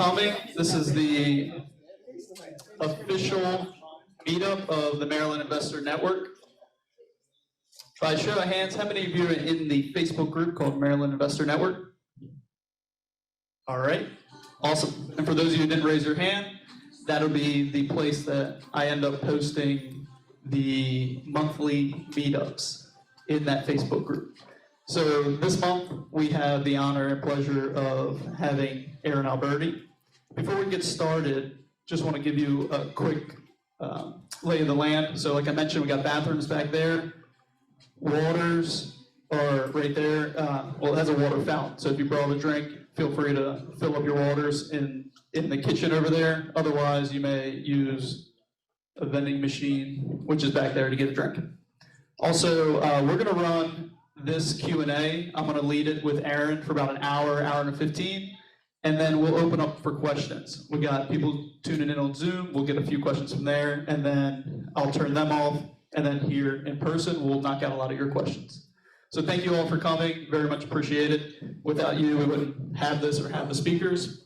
coming. This is the official meetup of the Maryland Investor Network. By show of hands, how many of you are in the Facebook group called Maryland Investor Network? All right, awesome. And for those of you who didn't raise your hand, that'll be the place that I end up posting the monthly meetups in that Facebook group. So this month, we have the honor and pleasure of having Aeron Alberti. Before we get started, just want to give you a quick lay of the land. So like I mentioned, we got bathrooms back there. Waters are right there. Well, it has a water fountain, so if you brought a drink, feel free to fill up your waters in the kitchen over there. Otherwise, you may use a vending machine, which is back there, to get a drink. Also, we're going to run this Q&A. I'm going to lead it with Aeron for about an hour, hour and 15, and then we'll open up for questions. We got people tuning in on Zoom. We'll get a few questions from there, and then I'll turn them off, and then here in person, we'll knock out a lot of your questions. So thank you all for coming. Very much appreciate it. Without you, we wouldn't have this or have the speakers.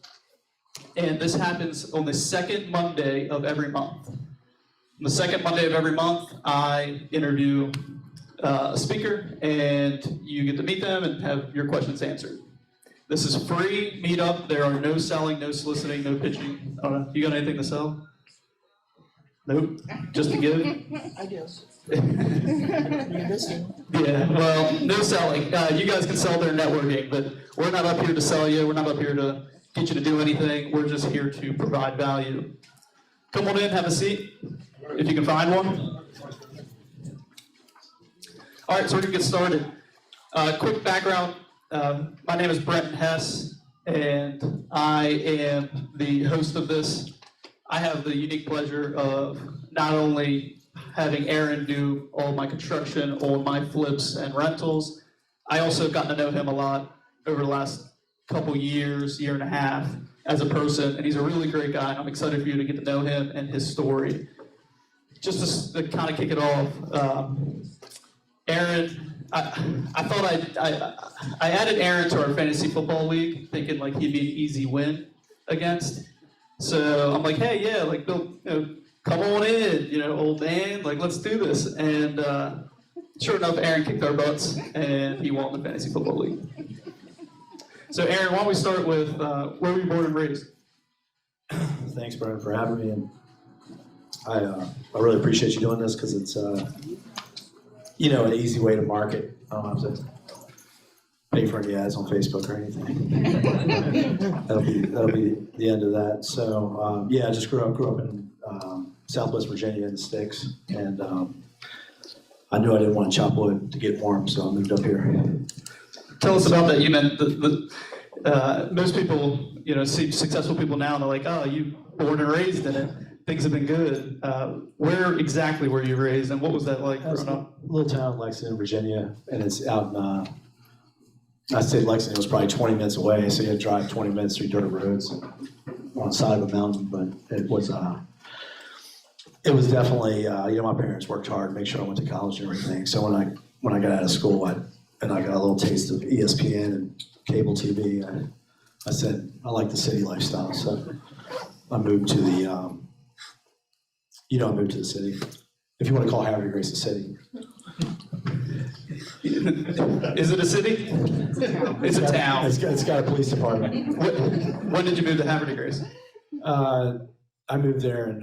And this happens on the second Monday of every month. On the second Monday of every month, I interview a speaker, and you get to meet them and have your questions answered. This is free meetup. There are no selling, no soliciting, no pitching. I don't know. You got anything to sell? Nope. Just to give? I do. Yeah, well, no selling. You guys can sell their networking, but we're not up here to sell you. We're not up here to get you to do anything. We're just here to provide value. Come on in, have a seat, if you can find one. All right, so we're going to get started. Quick background. My name is Brentin Hess, and I am the host of this. I have the unique pleasure of not only having Aeron do all my construction, all my flips and rentals. I also got to know him a lot over the last couple years, year and a half, as a person, and he's a really great guy, and I'm excited for you to get to know him and his story. Just to kind of kick it off, Aeron, I thought I added Aeron to our fantasy football league, thinking like he'd be an easy win against. So I'm like, hey, yeah, like, Bill, come on in, old man, like, let's do this. And sure enough, Aeron kicked our butts, and he won the fantasy football league. So Aeron, why don't we start with where were you born and raised? Thanks, Brian, for having me. And I really appreciate you doing this because it's, an easy way to market. I don't have to pay for any ads on Facebook or anything. that'll be the end of that. So I just grew up in Southwest Virginia in the sticks, and I knew I didn't want to chop wood to get warm, so I moved up here. Tell us about that. You meant most people, see successful people now, and they're like, oh, you born and raised in it. Things have been good. Where exactly were you raised, and what was that like growing up? A little town, Lexington, Virginia, and it's out in, I say Lexington was probably 20 minutes away, so you had to drive 20 minutes through dirt roads on the side of a mountain, but it was definitely, my parents worked hard to make sure I went to college and everything, so when I got out of school, I got a little taste of ESPN and cable TV, I said, I like the city lifestyle, so I moved to the, I moved to the city. If you want to call Havre Grace a city. Is it a city? It's a town. It's got a police department. When did you move to Havre Grace? I moved there in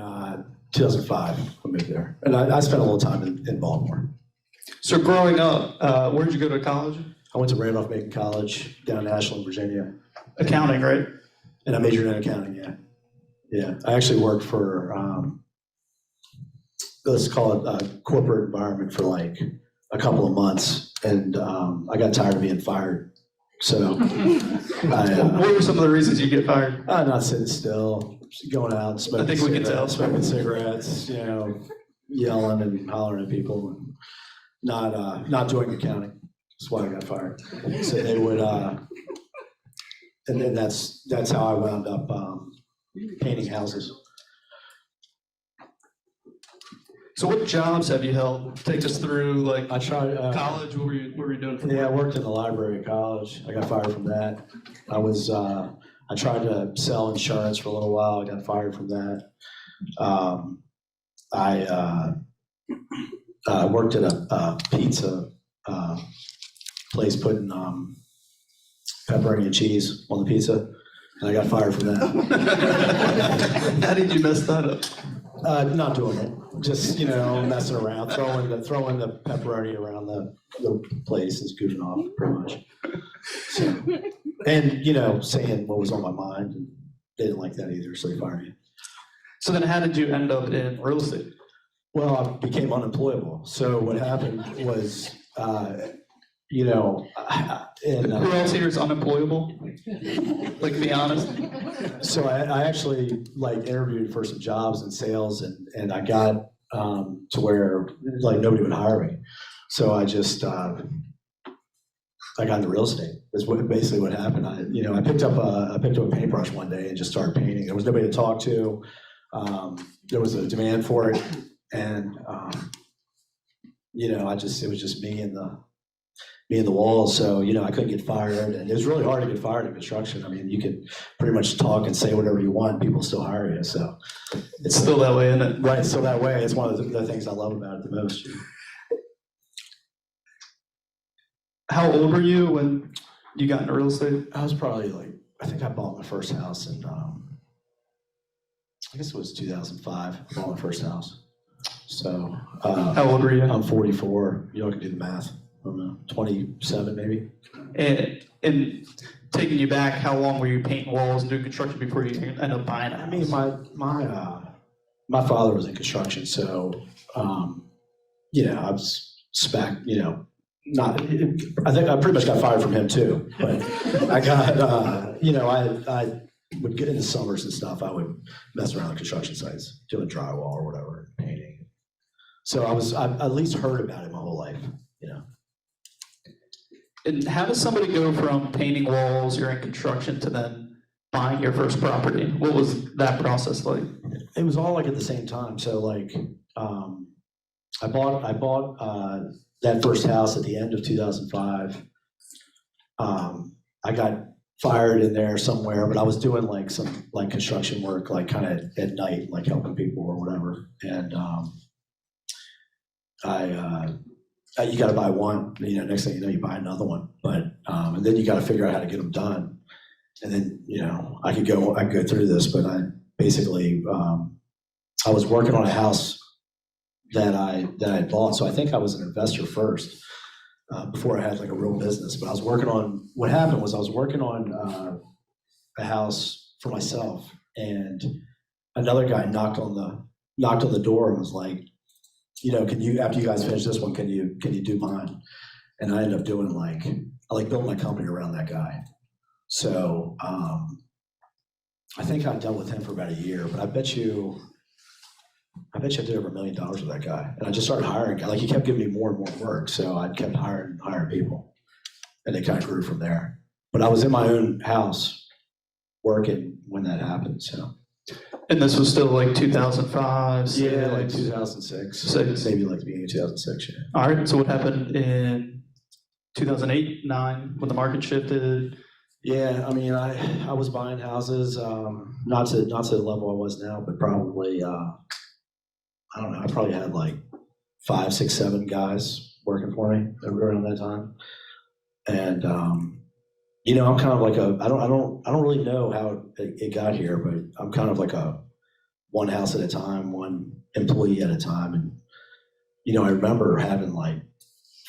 2005. I moved there. And I spent a little time in Baltimore. So growing up, where did you go to college? I went to Randolph-Macon College down in Ashland, Virginia. Accounting, right? And I majored in accounting, yeah. Yeah, I actually worked for, let's call it a corporate environment for like a couple of months, and I got tired of being fired. So, what were some of the reasons you get fired? Not sitting still, going out, smoking cigarettes, yelling and hollering at people, and not doing accounting. That's why I got fired. So they would, and then that's how I wound up painting houses. So what jobs have you held? Take us through, like, I tried college. What were you doing? I worked in the library at college. I got fired from that. I was I tried to sell insurance for a little while. I got fired from that. I worked at a pizza place putting pepperoni and cheese on the pizza, and I got fired from that. How did you mess that up? Not doing it, just messing around, throwing the pepperoni around the place and goofing off pretty much. So, and saying what was on my mind, and they didn't like that either, so they fired me. So then how did you end up in real estate? Well, I became unemployable. So what happened was, Who else here is unemployable? Like, to be honest. So I actually interviewed for some jobs in sales, and I got to where nobody would hire me. So I just I got into real estate. That's basically what happened. I picked up a paintbrush one day and just started painting. There was nobody to talk to. There was a demand for it, and it was just me and the walls. So I couldn't get fired, and it was really hard to get fired in construction. I mean, you could pretty much talk and say whatever you want, people still hire you. So it's still that way, isn't it? Right, it's still that way. It's one of the things I love about it the most. How old were you when you got into real estate? I was probably I think I bought my first house in I guess it was 2005. I bought my first house. So how old were you? I'm 44. You can do the math. I don't know, 27 maybe. And taking you back, how long were you painting walls and doing construction before you ended up buying a house? I mean, my father was in construction, so I was not. I think I pretty much got fired from him too. But I got I would get into summers and stuff. I would mess around on construction sites, doing drywall or whatever, painting. So I at least heard about it my whole life. And how does somebody go from painting walls, you're in construction, to then buying your first property? What was that process like? It was all at the same time. So I bought that first house at the end of 2005. I got fired in there somewhere, but I was doing some construction work, kind of at night, helping people or whatever. And you got to buy one, next thing you know, you buy another one, but and then you got to figure out how to get them done. And then I could go through this, but I basically I was working on a house that I bought, so I think I was an investor first before I had a real business. But I was working on, what happened was I was working on a house for myself, and another guy knocked on the door and was like, can you, after you guys finish this one, can you do mine? And I ended up doing I built my company around that guy. So I think I dealt with him for about a year, but I bet you I did over $1 million with that guy. And I just started hiring. He kept giving me more and more work, so I kept hiring people, and it kind of grew from there. But I was in my own house working when that happened. So. And this was still 2005? Yeah, 2006. Maybe the beginning of 2006, yeah. All right, so what happened in 2008, 9, when the market shifted? Yeah, I mean, I was buying houses, not to the level I was now, but probably, I don't know, I probably had 5, 6, 7 guys working for me around that time. And, I'm kind of I don't really know how it got here, but I'm kind of a one house at a time, one employee at a time. And, I remember having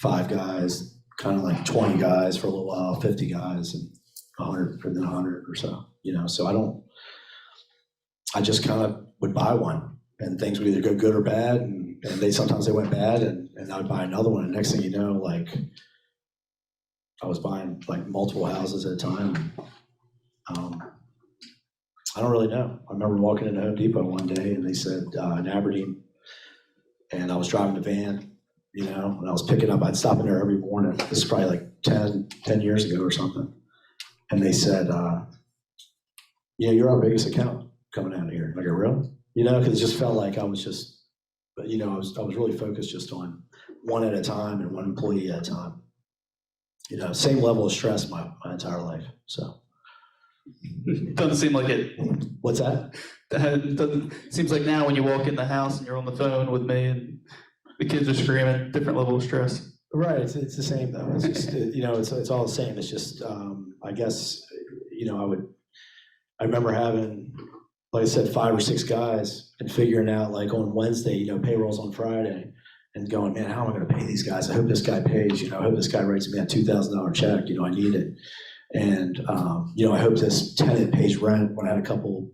5 guys, kind of 20 guys for a little while, 50 guys, and 100, and then 100 or so, so I just kind of would buy one, and things would either go good or bad. And sometimes they went bad, and I would buy another one. And next thing you know, I was buying multiple houses at a time. I don't really know. I remember walking into Home Depot one day, and they said in Aberdeen, and I was driving the van, and I was picking up. I'd stop in there every morning. This is probably 10 years ago or something. And they said, you're our biggest account coming out of here. I go, really? Because it just felt like I was just, I was really focused just on one at a time and one employee at a time. Same level of stress my entire life. So Doesn't seem like it. What's that? Seems like now when you walk in the house and you're on the phone with me and the kids are screaming, different level of stress. Right, it's the same though. It's just, it's all the same. It's just, I guess, I remember having, like I said, 5 or 6 guys and figuring out like on Wednesday, payroll's on Friday and going, man, how am I gonna pay these guys? I hope this guy pays, I hope this guy writes me a $2,000 check, I need it. And, I hope this tenant pays rent when I had a couple,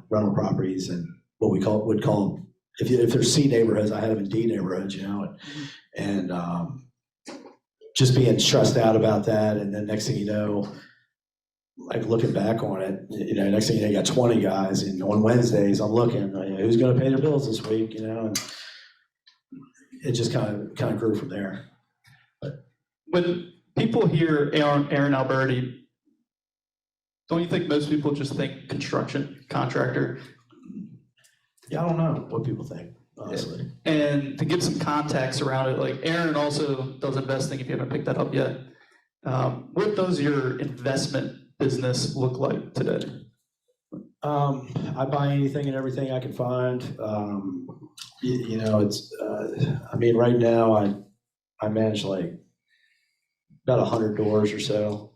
rental properties and what we would call, if there's C neighborhoods, I had them in D neighborhoods, and just being stressed out about that. And then next thing you know, like looking back on it, next thing you know, you got 20 guys and on Wednesdays I'm looking, who's going to pay their bills this week, and it just kind of grew from there. But when people hear Aeron Alberti, don't you think most people just think construction contractor? Yeah, I don't know what people think, honestly. And to give some context around it, like Aeron also does investing, if you haven't picked that up yet. What does your investment business look like today? I buy anything and everything I can find. It's, right now I manage like about 100 doors or so.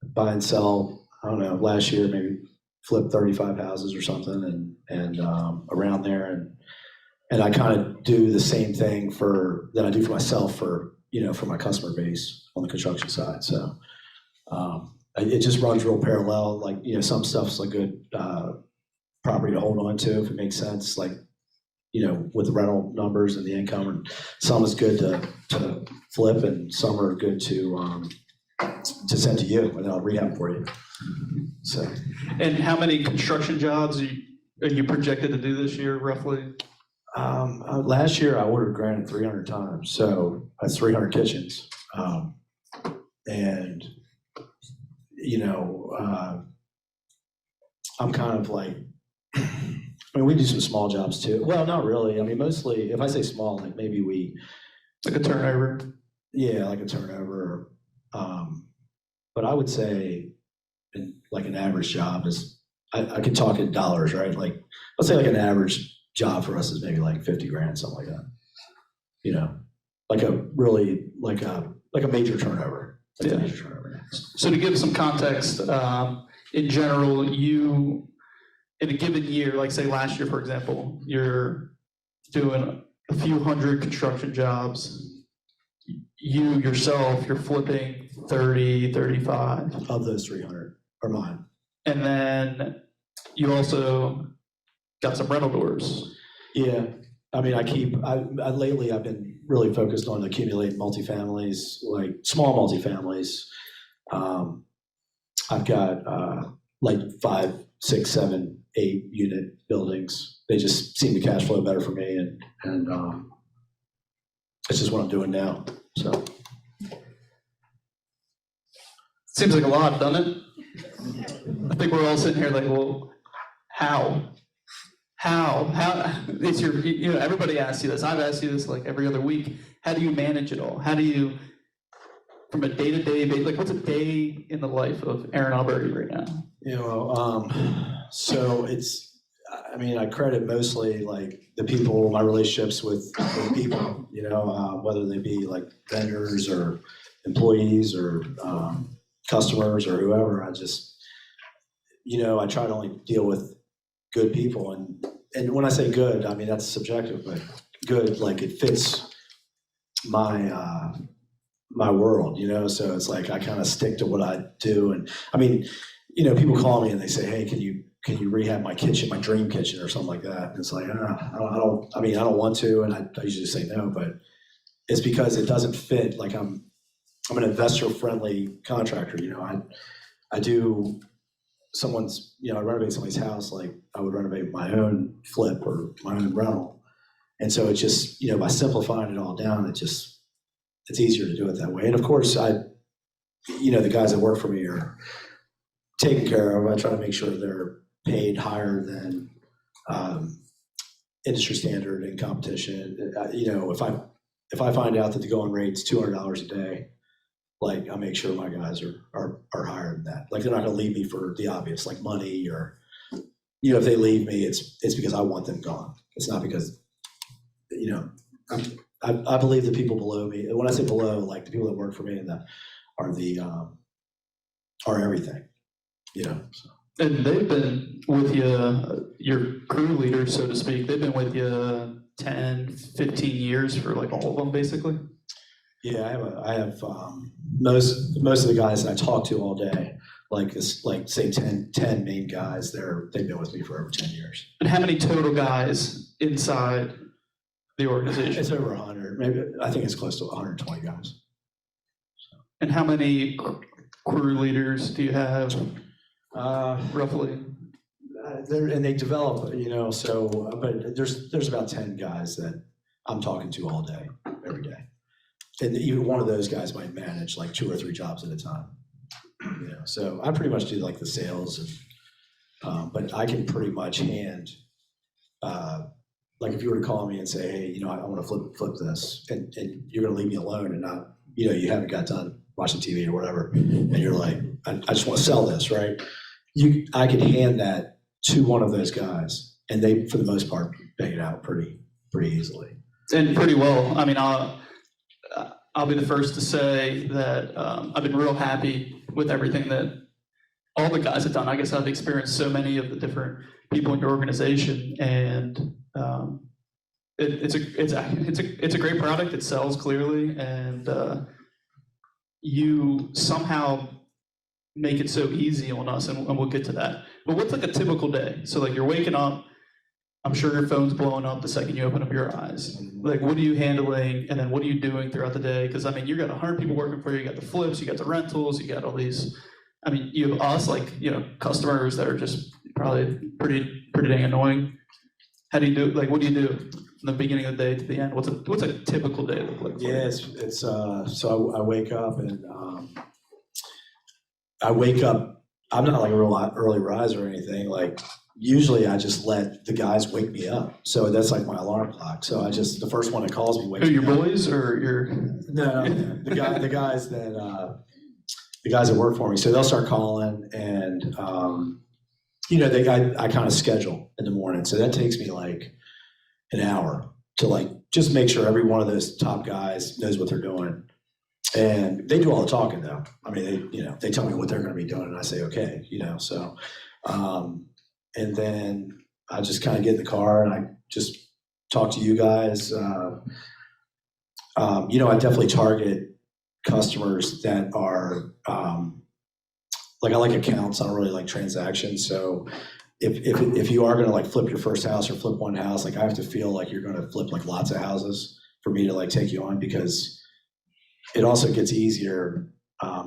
Buy and sell, I don't know, last year maybe flipped 35 houses or something and around there. And I kind of do the same thing that I do for myself for my customer base on the construction side. So it just runs real parallel. Like, some stuff's a good property to hold on to if it makes sense, like, with the rental numbers and the income. And some is good to flip and some are good to send to you and I'll rehab for you. So. And how many construction jobs are you projected to do this year, roughly? Last year I ordered granite 300 times, so that's 300 kitchens. And I'm kind of like, we do some small jobs too. Well, not really. Mostly, if I say small, like maybe like a turnover. Yeah, like a turnover. But I would say, like an average job is, I can talk in dollars, right? Like, let's say like an average job for us is maybe like 50 grand, something like that. Like a really, like a major turnover. Like a major turnover. So to give some context, in general, you, in a given year, like say last year, for example, you're doing a few hundred construction jobs. You yourself, you're flipping 30, 35. Of those 300 are mine. And then you also got some rental doors. Yeah. Lately I've been really focused on accumulating multifamilies, like small multifamilies. I've got like 5, 6, 7, 8 unit buildings. They just seem to cash flow better for me and it's just what I'm doing now. So. Seems like a lot, doesn't it? I think we're all sitting here like, well, how? It's your, everybody asks you this. I've asked you this like every other week. How do you manage it all? How do you, from a day-to-day basis, like what's a day in the life of Aeron Alberti right now? So it's, I credit mostly like the people, my relationships with people, whether they be like vendors or employees or customers or whoever. I just, I try to only deal with good people. And when I say good, that's subjective, but good, like it fits my, my world, so it's like, I kind of stick to what I do. And people call me and they say, hey, can you rehab my kitchen, my dream kitchen or something like that? And it's like, I don't want to. And I usually say no, but it's because it doesn't fit. Like I'm an investor friendly contractor. I do someone's, I renovate somebody's house. Like I would renovate my own flip or my own rental. And so it's just, by simplifying it all down, it's easier to do it that way. And of course the guys that work for me are taken care of. I try to make sure they're paid higher than industry standard and competition. If I find out that the going rate's $200 a day, like I make sure my guys are higher than that. Like they're not going to leave me for the obvious, like money or, if they leave me, it's because I want them gone. It's not because, I believe the people below me. When I say below, like the people that work for me and are everything. So. And they've been with you, your crew leaders, so to speak, they've been with you 10, 15 years for like all of them, basically? Yeah, I have most of the guys that I talk to all day, say 10 main guys, they've been with me for over 10 years. And how many total guys inside the organization? It's over 100, maybe, I think it's close to 120 guys. So. And how many crew leaders do you have? Roughly. And they develop, but there's about 10 guys that I'm talking to all day, every day. And even one of those guys might manage like 2 or 3 jobs at a time. So I pretty much do like the sales, but I can pretty much hand, like if you were to call me and say, hey, I want to flip this, and you're going to leave me alone and not, you haven't got done watching TV or whatever, and you're like, I just want to sell this, right? I could hand that to one of those guys, and they, for the most part, bang it out pretty easily. And pretty well. I mean, I'll be the first to say that I've been real happy with everything that all the guys have done. I guess I've experienced so many of the different people in your organization, and it's a great product. It sells clearly, and you somehow make it so easy on us, and we'll get to that. But what's like a typical day? So like you're waking up, I'm sure your phone's blowing up the second you open up your eyes. Like what are you handling, and then what are you doing throughout the day? Because I mean, you got 100 people working for you, you got the flips, you got the rentals, you got all these, I mean, you have us, like, customers that are just probably pretty dang annoying. How do you do, like what do you do from the beginning of the day to the end? What's a typical day look like for you? Yeah, it's so I wake up and I'm not like a real early riser or anything. Like usually I just let the guys wake me up. So that's like my alarm clock. So the first one that calls me wakes me up. Your boys or your? No, the guys that work for me. So they'll start calling, and I kind of schedule in the morning. So that takes me like an hour to like just make sure every one of those top guys knows what they're doing. And they do all the talking though. I mean, they tell me what they're going to be doing, and I say, okay, so, and then I just kind of get in the car and I just talk to you guys. I definitely target customers that are, like I like accounts. I don't really like transactions. So if you are going to like flip your first house or flip one house, like I have to feel like you're going to flip like lots of houses for me to like take you on, because it also gets easier,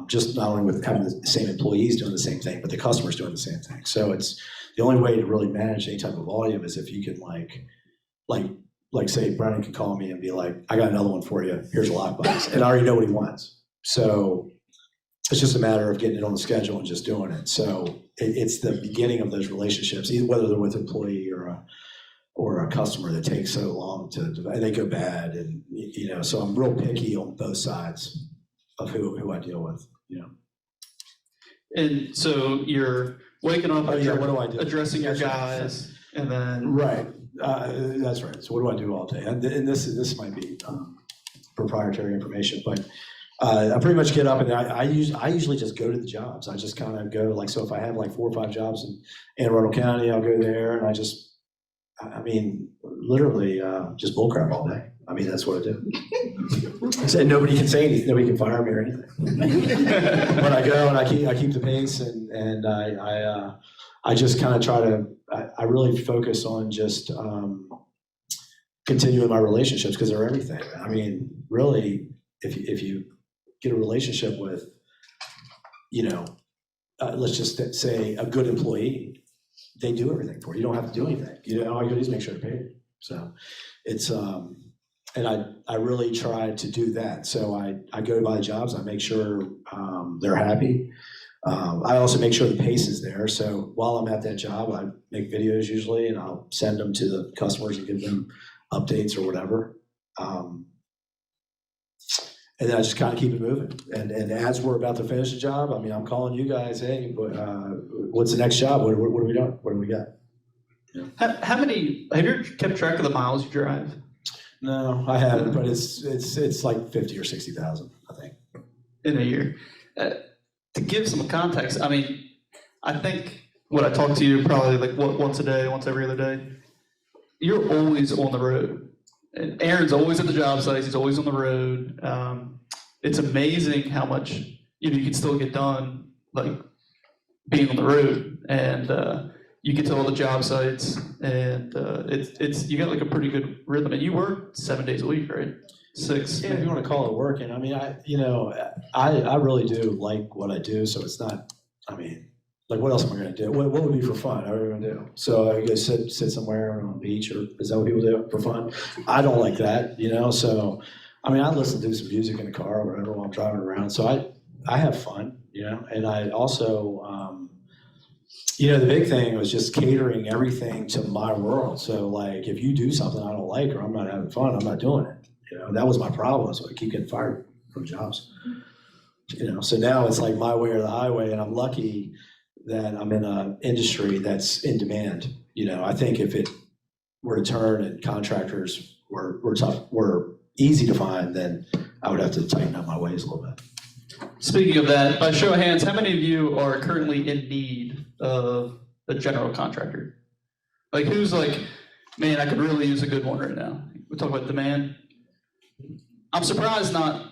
just not only with having the same employees doing the same thing, but the customers doing the same thing. So it's the only way to really manage any type of volume is if you can like say Brentin can call me and be like, I got another one for you. Here's a lockbox, and I already know what he wants. So it's just a matter of getting it on the schedule and just doing it. So it's the beginning of those relationships, whether they're with an employee or a customer that takes so long and they go bad, and so I'm real picky on both sides of who I deal with. And so you're waking up, what do I do? Addressing your guys, and then right. That's right. So what do I do all day? And this might be proprietary information, but I pretty much get up and I usually just go to the jobs. I just kind of go so if I have like 4 or 5 jobs in Anne Arundel County, I'll go there and literally just bullcrap all day. I mean, that's what I do. And nobody can say anything. Nobody can fire me or anything. But I go and I keep the pace, and I just kind of try to. I really focus on just continuing my relationships, because they're everything. I mean, really, if you get a relationship with, let's just say a good employee, they do everything for you. You don't have to do anything. All you gotta do is make sure they're paid. So it's and I really try to do that. So I go by the jobs. I make sure they're happy. I also make sure the pace is there. So while I'm at that job, I make videos usually, and I'll send them to the customers and give them updates or whatever. And then I just kind of keep it moving. And as we're about to finish the job, I mean, I'm calling you guys, hey, what's the next job? What are we doing? What do we got? How many, have you kept track of the miles you drive? No, I haven't, but it's like 50 or 60,000, I think. In a year. To give some context, I mean, I think when I talk to you probably like once a day, once every other day, you're always on the road. And Aaron's always at the job sites, he's always on the road. It's amazing how much you can still get done, like being on the road. And you get to all the job sites, and it's you got like a pretty good rhythm. And you work 7 days a week, right? 6. Yeah, if you want to call it working. I mean, I really do like what I do, so it's not, I mean, like what else am I going to do? What would be for fun? What are we going to do? So I go sit somewhere on the beach, or is that what people do for fun? I don't like that, so, I mean, I listen to some music in the car or whatever while I'm driving around, so I have fun, and I also, the big thing was just catering everything to my world. So like, if you do something I don't like, or I'm not having fun, I'm not doing it. That was my problem. So I keep getting fired from jobs. So now it's like my way or the highway, and I'm lucky that I'm in an industry that's in demand. I think if it were to turn and contractors were easy to find, then I would have to tighten up my ways a little bit. Speaking of that, by show of hands, how many of you are currently in need of a general contractor? Like, who's like, man, I could really use a good one right now? We talk about demand. I'm surprised not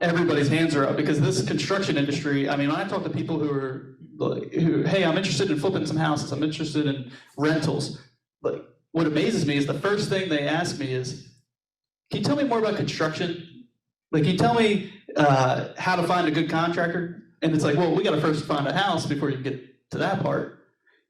everybody's hands are up, because this construction industry, I mean, when I talk to people who, hey, I'm interested in flipping some houses, I'm interested in rentals, like, what amazes me is the first thing they ask me is, can you tell me more about construction? Like, can you tell me how to find a good contractor? And it's like, well, we got to first find a house before you can get to that part.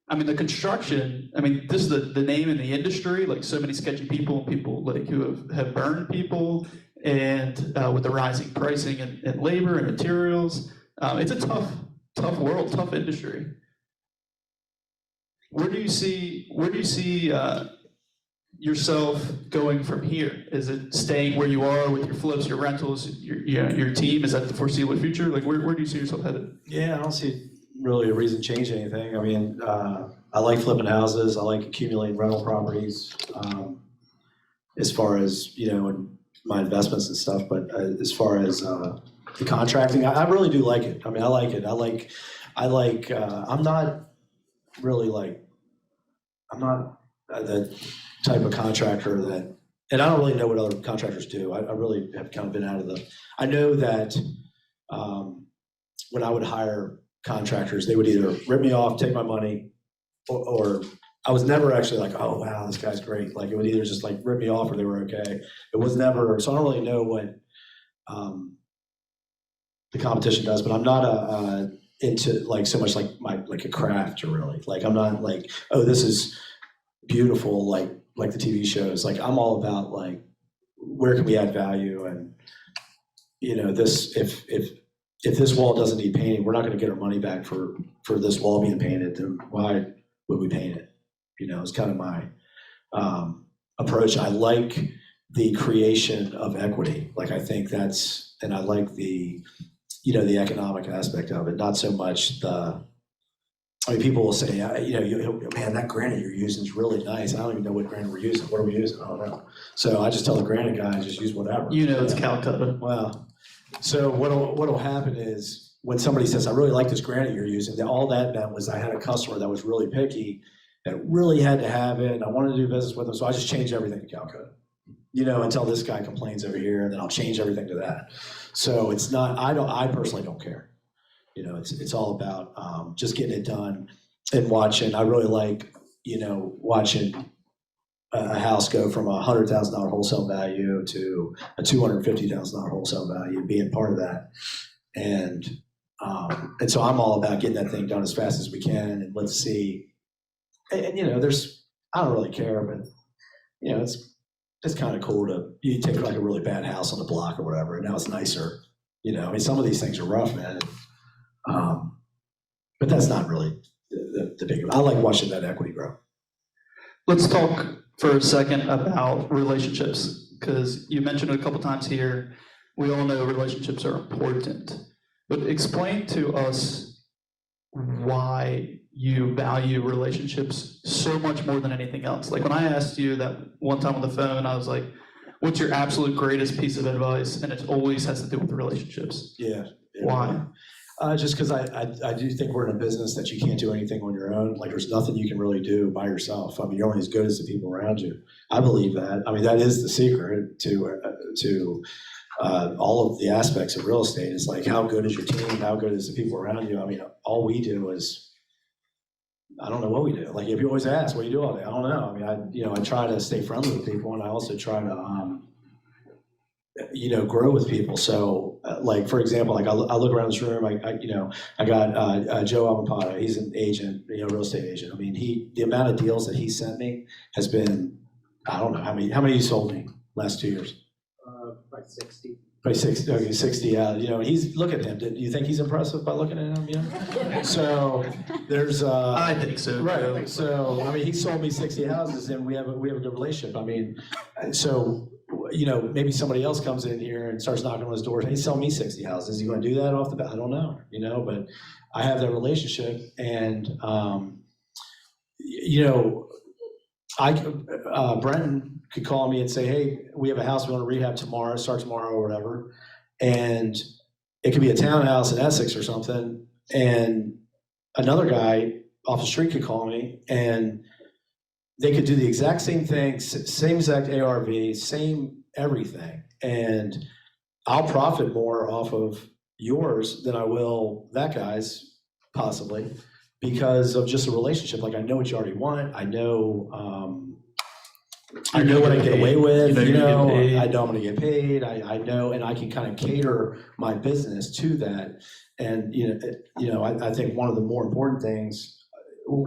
I mean, the construction, I mean, this is the name in the industry, like so many sketchy people like who have burned people, and with the rising pricing and labor and materials, it's a tough world, tough industry. Where do you see yourself going from here? Is it staying where you are with your flips, your rentals, your team? Is that the foreseeable future? Like, where do you see yourself headed? Yeah, I don't see really a reason to change anything. I mean, I like flipping houses. I like accumulating rental properties, as far as, in my investments and stuff. But as far as the contracting, I really do like it. I mean, I like it. I'm not really like, I'm not the type of contractor that, and I don't really know what other contractors do. I really have kind of been out of I know that when I would hire contractors, they would either rip me off, take my money, or I was never actually like, oh, wow, this guy's great. Like, it would either just like rip me off or they were okay. It was never, so I don't really know what the competition does, but I'm not into like so much like a craft, or really. Like, I'm not like, oh, this is beautiful, like the TV shows. Like, I'm all about like, where can we add value? And, this, if this wall doesn't need painting, we're not going to get our money back for this wall being painted. Then why would we paint it? It's kind of my approach. I like the creation of equity. Like, I think that's, and I like the, the economic aspect of it, not so much people will say, man, that granite you're using is really nice. I don't even know what granite we're using. What are we using? I don't know. So I just tell the granite guy, just use whatever. It's Calcutta. Well, so what'll happen is, when somebody says, I really like this granite you're using, all that meant was I had a customer that was really picky, that really had to have it, and I wanted to do business with them, so I just changed everything to Calcutta. Until this guy complains over here, and then I'll change everything to that. So it's not, I personally don't care. It's all about just getting it done and watching. I really like, watching a house go from a $100,000 wholesale value to a $250,000 wholesale value, being part of that. And so I'm all about getting that thing done as fast as we can, and let's see. And I don't really care, but it's kind of cool you take like a really bad house on the block or whatever, and now it's nicer. I mean, some of these things are rough, man. But that's not really the big. I like watching that equity grow. Let's talk for a second about relationships, because you mentioned it a couple times here. we all know relationships are important, but explain to us why you value relationships so much more than anything else. Like when I asked you that one time on the phone, I was like, what's your absolute greatest piece of advice? And it always has to do with relationships. Yeah. Why? Just because I do think we're in a business that you can't do anything on your own. Like there's nothing you can really do by yourself. I mean, you're only as good as the people around you. I believe that. I mean, that is the secret to all of the aspects of real estate. Is like, how good is your team? How good is the people around you? I mean, all we do is, I don't know what we do. Like if you always ask, what do you do all day? I don't know. I mean, I try to stay friendly with people, and I also try to, grow with people. So, like for example, like I look around this room. I got Joe Avampata. He's an agent, real estate agent. I mean, the amount of deals that he sent me has been, I don't know how many he sold me last 2 years. Like 60. By 60, okay, 60, look at him. Do you think he's impressive by looking at him? So there's, I think so. Right. So, I mean, he sold me 60 houses and we have a good relationship. I mean, so, maybe somebody else comes in here and starts knocking on his door. Hey, sell me 60 houses. Is he going to do that off the bat? I don't know, but I have that relationship and, Brentin could call me and say, hey, we have a house we want to rehab tomorrow, start tomorrow or whatever. And it could be a townhouse in Essex or something. And another guy off the street could call me and they could do the exact same thing, same exact ARV, same everything. And I'll profit more off of yours than I will that guy's, possibly, because of just a relationship. Like I know what you already want. I know what I get away with. I know I'm going to get paid. I know, and I can kind of cater my business to that. And I think one of the more important things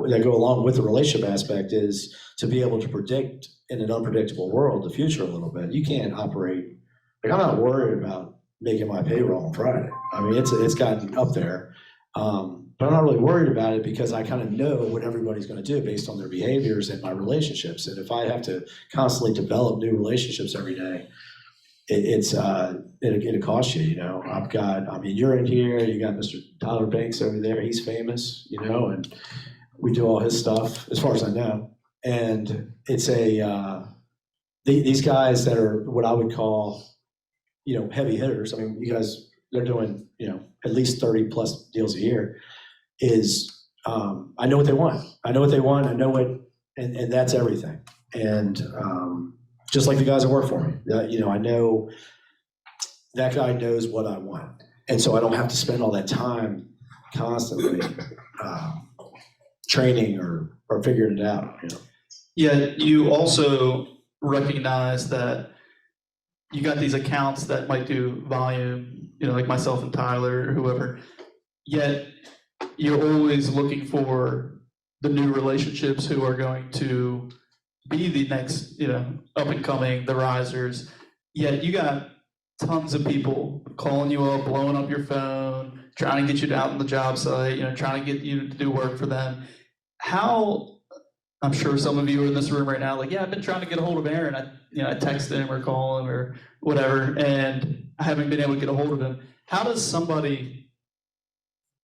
that go along with the relationship aspect is to be able to predict in an unpredictable world the future a little bit. You can't operate like I'm not worried about making my payroll on Friday. I mean, it's gotten up there. But I'm not really worried about it because I kind of know what everybody's going to do based on their behaviors and my relationships. And if I have to constantly develop new relationships every day, it'll cost you. You're in here. You got Mr. Tyler Banks over there. He's famous. And we do all his stuff as far as I know. And it's these guys that are what I would call, heavy hitters. I mean, you guys, they're doing, at least 30 plus deals a year. I know what they want. I know and that's everything. And just like the guys that work for me, I know that guy knows what I want. And so I don't have to spend all that time constantly training or figuring it out. Yeah, you also recognize that you got these accounts that might do volume, like myself and Tyler or whoever, yet you're always looking for the new relationships who are going to be the next, up and coming, the risers. Yet you got tons of people calling you up, blowing up your phone, trying to get you out on the job site, trying to get you to do work for them. I'm sure some of you are in this room right now, like, yeah, I've been trying to get a hold of Aeron. I text him or call him or whatever, and I haven't been able to get a hold of him. How does somebody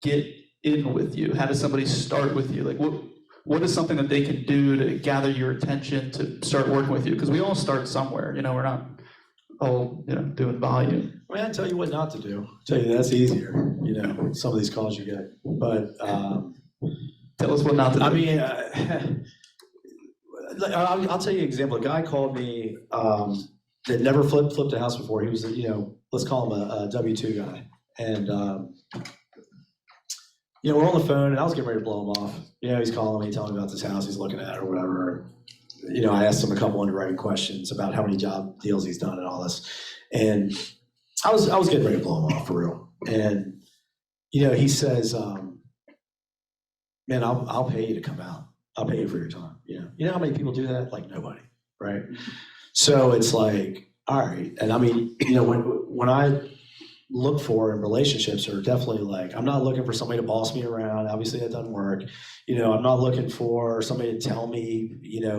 get in with you? How does somebody start with you? Like, what is something that they can do to gather your attention to start working with you? Because we all start somewhere. We're not all doing volume. I mean, I tell you what not to do. I tell you that's easier. Some of these calls you get, but tell us what not to do. I mean, I'll tell you an example. A guy called me that never flipped a house before. He was, let's call him a W-2 guy, and we're on the phone, and I was getting ready to blow him off. He's calling me, telling me about this house he's looking at or whatever. I asked him a couple underwriting questions about how many job deals he's done and all this, and I was getting ready to blow him off for real. And he says, "Man, I'll pay you to come out. I'll pay you for your time." You know how many people do that? Like nobody, right? So it's like, all right. And I mean, when I look for in relationships are definitely like, I'm not looking for somebody to boss me around. Obviously that doesn't work. I'm not looking for somebody to tell me,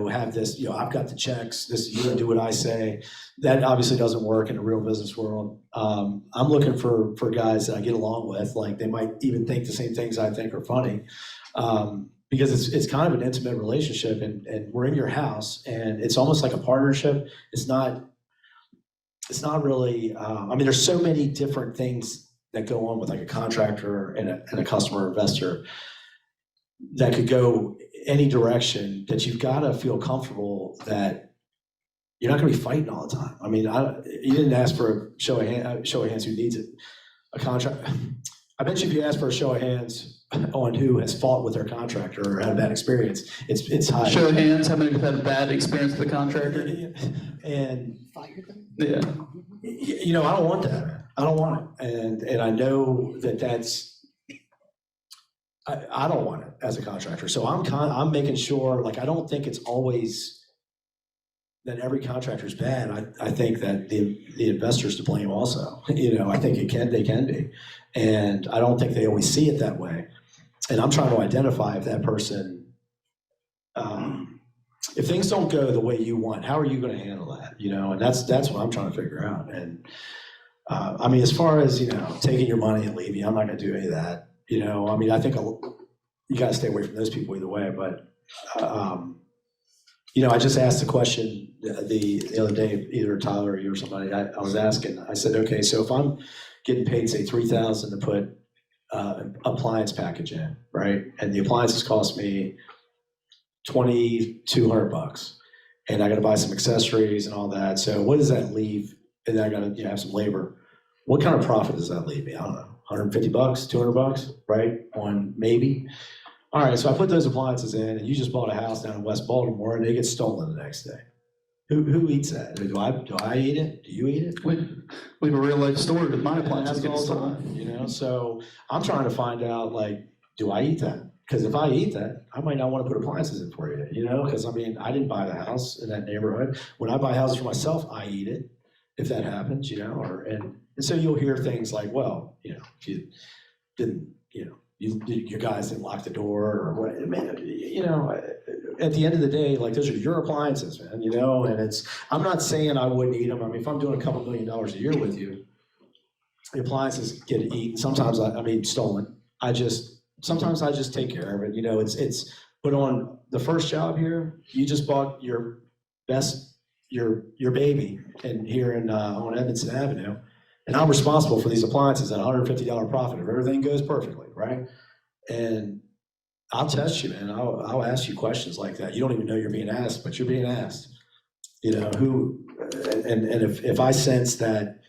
have this, I've got the checks, this, you're gonna do what I say. That obviously doesn't work in the real business world. I'm looking for guys that I get along with, like they might even think the same things I think are funny. Because it's kind of an intimate relationship and we're in your house and it's almost like a partnership. It's not really, there's so many different things that go on with like a contractor and a customer or investor that could go any direction, that you've got to feel comfortable that you're not going to be fighting all the time. You didn't ask for a show of hands who needs it. A contract. I bet you if you ask for a show of hands on who has fought with their contractor or had a bad experience, it's high. Show of hands, how many have had a bad experience with the contractor? And yeah, I don't want that, man. I don't want it, and I know that's. I don't want it as a contractor, so I'm making sure. Like I don't think it's always that every contractor is bad. I think that the investor's to blame also. I think they can be, and I don't think they always see it that way. And I'm trying to identify if that person, if things don't go the way you want, how are you going to handle that? And that's what I'm trying to figure out. And as far as taking your money and leaving, I'm not going to do any of that. I think you got to stay away from those people either way. But I just asked the question the other day, either Tyler or you or somebody. I was asking. I said, okay, so if I'm getting paid say $3,000 to put an appliance package in, right, and the appliances cost me $2,200, and I got to buy some accessories and all that. So what does that leave? And then I got to have some labor. What kind of profit does that leave me? I don't know. $150, $200, right? On maybe. All right, so I put those appliances in, and you just bought a house down in West Baltimore, and they get stolen the next day. Who eats that? Do I eat it? Do you eat it? We have a real life story with my appliances getting stolen. So I'm trying to find out, like, do I eat that? Because if I eat that, I might not want to put appliances in for you. Because I didn't buy the house in that neighborhood. When I buy houses for myself, I eat it. If that happens, and so you'll hear things like, well, if you didn't, your guys didn't lock the door or what, at the end of the day, like those are your appliances, man, and I'm not saying I wouldn't eat them. If I'm doing a couple $1 million a year with you, the appliances get eaten. Sometimes, stolen. Sometimes I just take care of it. But on the first job here, you just bought your best, your baby, and here on Edmondson Avenue, and I'm responsible for these appliances at $150 profit if everything goes perfectly, right? And I'll test you, man. I'll ask you questions like that. You don't even know you're being asked, but you're being asked. If I sense that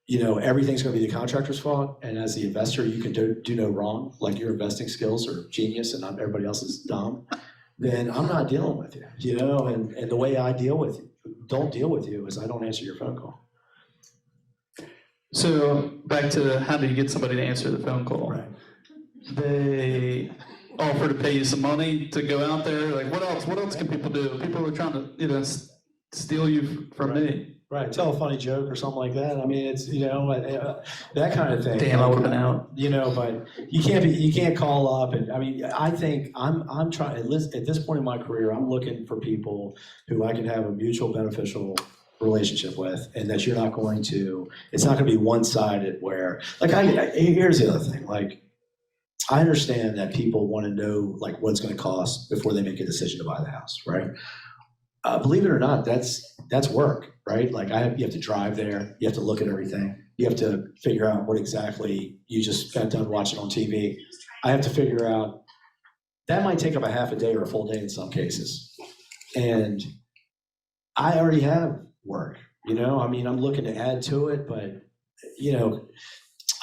everything's going to be the contractor's fault, and as the investor you can do no wrong, like your investing skills are genius and not everybody else is dumb, then I'm not dealing with you. And the way I don't deal with you is I don't answer your phone call. So back to how do you get somebody to answer the phone call? Right. They offer to pay you some money to go out there. Like what else? What else can people do? People are trying to steal you from me. Right. Tell a funny joke or something like that. It's that kind of thing. Damn, I would have been out. But you can't call up and I think I'm trying at this point in my career, I'm looking for people who I can have a mutual beneficial relationship with, and that you're not going to. It's not going to be one-sided. Where here's the other thing. Like I understand that people want to know like what it's going to cost before they make a decision to buy the house, right? Believe it or not, that's work, right? Like you have to drive there, you have to look at everything, you have to figure out what exactly you just got done watching on TV. I have to figure out, that might take up a half a day or a full day in some cases. And I already have work, I'm looking to add to it, but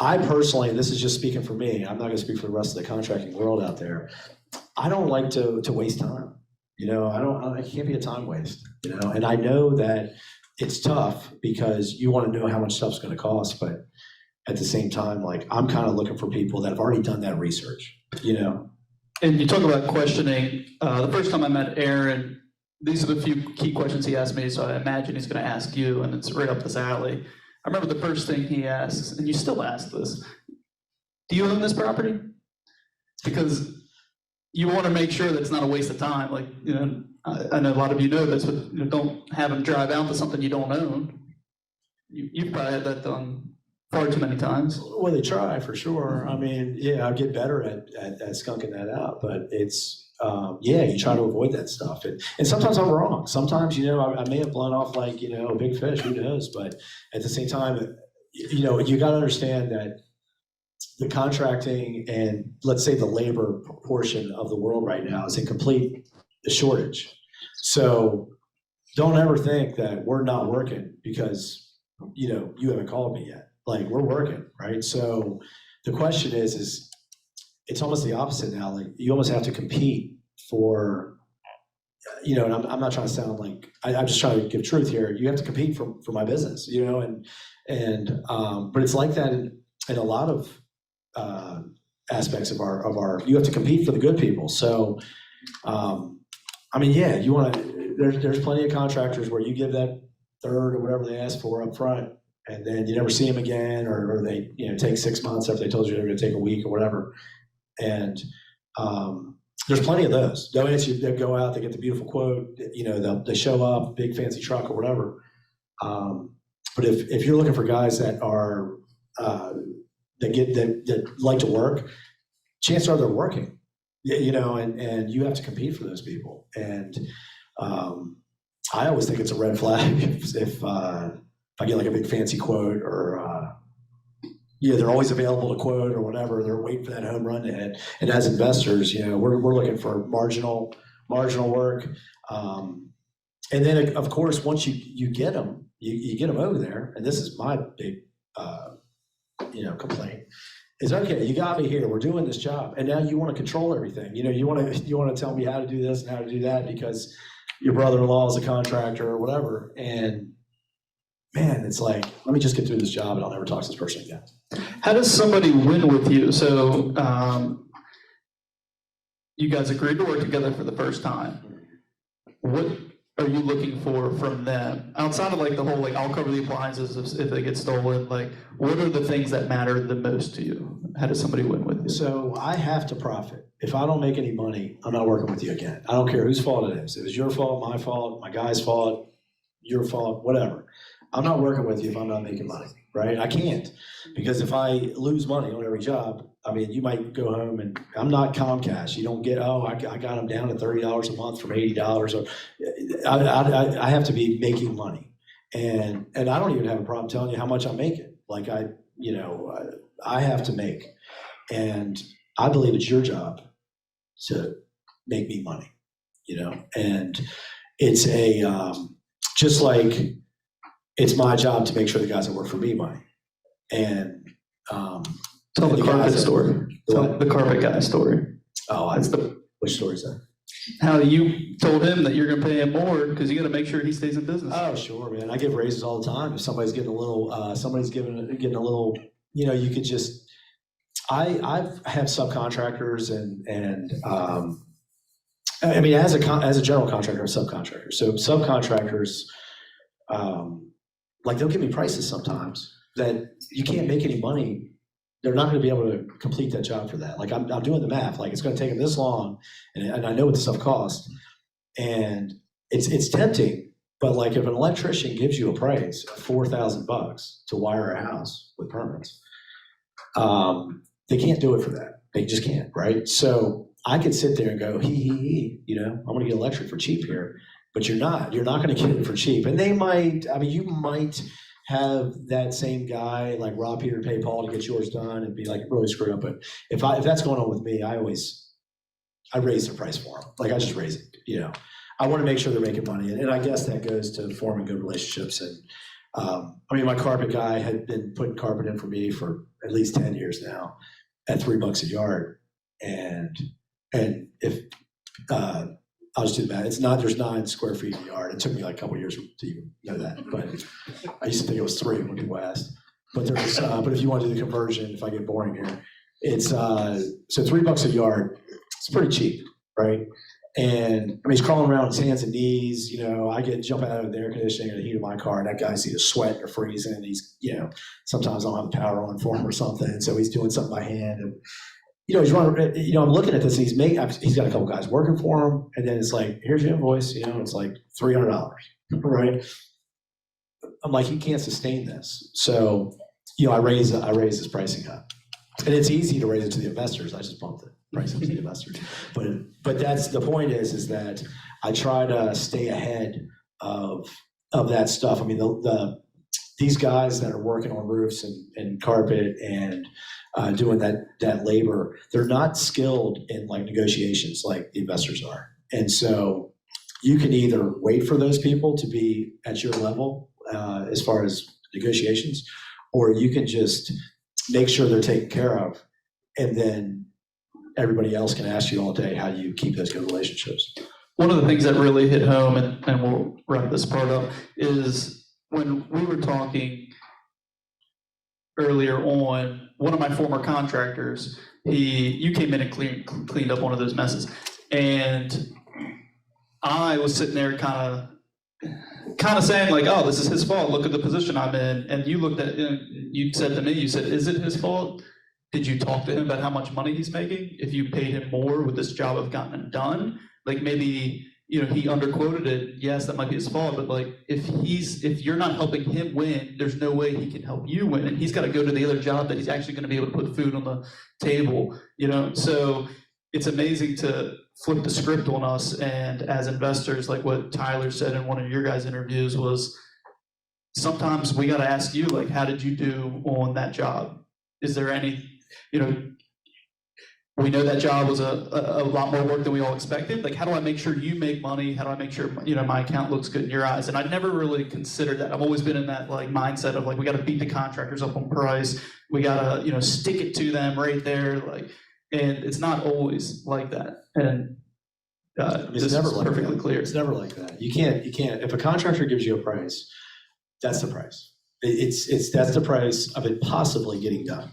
I personally, and this is just speaking for me, I'm not gonna speak for the rest of the contracting world out there, I don't like to waste time. I can't be a time waste, and I know that it's tough because you want to know how much stuff's going to cost, but at the same time, like I'm kind of looking for people that have already done that research, And you talk about questioning. The first time I met Aeron, these are the few key questions he asked me, so I imagine he's going to ask you, and it's right up this alley. I remember the first thing he asks, and you still ask this, do you own this property? Because you want to make sure that it's not a waste of time. Like, I know a lot of you know this, but don't have them drive out to something you don't own. You've probably had that done far too many times. Well, they try for sure. I mean, yeah, I'll get better at skunking that out, but it's, you try to avoid that stuff. And sometimes I'm wrong. Sometimes, I may have blown off like, a big fish, who knows? But at the same time, you got to understand that the contracting and let's say the labor portion of the world right now is in complete shortage. So don't ever think that we're not working because, you haven't called me yet. Like, we're working, right? So the question is it's almost the opposite now. Like, you almost have to compete for, and I'm not trying to sound like, I'm just trying to give truth here. You have to compete for my business, but it's like that in a lot of aspects of our, you have to compete for the good people. So, you want to, there's plenty of contractors where you give that third or whatever they ask for up front, and then you never see them again, or they take 6 months after they told you they're going to take a week or whatever. And there's plenty of those. They'll go out, they get the beautiful quote, they show up, big fancy truck or whatever. But if you're looking for guys that are that like to work, chances are they're working, and you have to compete for those people. And I always think it's a red flag if I get like a big fancy quote or they're always available to quote or whatever. They're waiting for that home run to hit. And as investors, we're looking for marginal work. And then of course, once you get them, you get them over there. And this is my big complaint. Is okay, you got me here, we're doing this job, and now you want to control everything. You want to tell me how to do this and how to do that because your brother-in-law is a contractor or whatever. And man, it's like, let me just get through this job and I'll never talk to this person again. How does somebody win with you? So you guys agreed to work together for the first time. What are you looking for from them? Outside of like the whole, like, I'll cover the appliances if they get stolen, like, what are the things that matter the most to you? How does somebody win with you? So I have to profit. If I don't make any money, I'm not working with you again. I don't care whose fault it is. If it's your fault, my guy's fault, your fault, whatever. I'm not working with you if I'm not making money, right? I can't, because if I lose money on every job, you might go home and I'm not Comcast. You don't get, I got them down to $30 a month from $80. Or I have to be making money, and I don't even have a problem telling you how much I'm making. Like I have to make, and I believe it's your job to make me money, and it's just like. It's my job to make sure the guys that work for me money. And tell the carpet story. Tell the carpet guy story. Oh, which story is that? How you told him that you're going to pay him more because you got to make sure he stays in business. Oh, sure, man. I give raises all the time. If somebody's getting a little, getting a little, you could just. I've had subcontractors and as a general contractor, I'm subcontractor. So subcontractors. Like they'll give me prices sometimes that you can't make any money. They're not going to be able to complete that job for that. Like I'm doing the math. Like it's going to take them this long, and I know what the stuff costs, and it's tempting. But like if an electrician gives you a price of $4,000 to wire a house with permits, they can't do it for that. They just can't, right? So I could sit there and go, I'm going to get electric for cheap here. But you're not going to get it for cheap. And they might, you might have that same guy like rob Peter to pay Paul to get yours done and be like really screwed up. But if that's going on with me, I raise the price for them. Like I just raise it, I want to make sure they're making money. And I guess that goes to forming good relationships. And my carpet guy had been putting carpet in for me for at least 10 years now at $3 a yard. And if, I'll just do the math. There's 9 square feet a yard. It took me like a couple of years to even know that, but I used to think it was 3 when people asked. But there's, but if you want to do the conversion, if I get boring here, it's so $3 a yard. It's pretty cheap, right? And I mean, he's crawling around on his hands and knees. You know, I get jumping out of the air conditioning or the heat of my car, and that guy's either sweating or freezing. And he's, you know, sometimes I don't have the power on for him or something, and so he's doing something by hand. And you know, he's running. You know, I'm looking at this, and he's got a couple guys working for him, and then it's like, here's your invoice. You know, it's like $300, right? I'm like, he can't sustain this. So, you know, I raise his pricing up, and it's easy to raise it to the investors. I just bumped it. Price up to the investors. But that's the point is that I try to stay ahead of that stuff. I mean, these guys that are working on roofs and carpet and doing that labor, they're not skilled in like negotiations like the investors are. And so you can either wait for those people to be at your level as far as negotiations, or you can just make sure they're taken care of, and then everybody else can ask you all day, how do you keep those good relationships? One of the things that really hit home, and we'll wrap this part up, is when we were talking earlier on, one of my former contractors, you came in and cleaned up one of those messes. And I was sitting there kind of saying like, oh, this is his fault. Look at the position I'm in. And you looked at, you said to me, you said, is it his fault? Did you talk to him about how much money he's making? If you paid him more, would this job have gotten it done? Like maybe, you know, he underquoted it. Yes, that might be his fault, but like if you're not helping him win, there's no way he can help you win. And he's got to go to the other job that he's actually going to be able to put food on the table, you know? So it's amazing to flip the script on us. And as investors, like what Tyler said in one of your guys' interviews was, sometimes we got to ask you, like, how did you do on that job? Is there any, you know, we know that job was a lot more work than we all expected. Like, how do I make sure you make money? How do I make sure, you know, my account looks good in your eyes? And I'd never really considered that. I've always been in that like mindset of like, we got to beat the contractors up on price. We got to, you know, stick it to them right there. Like, and it's not always like that. And It's never like perfectly that. clear. It's never like that. You can't. If a contractor gives you a price, that's the price. That's the price of it possibly getting done.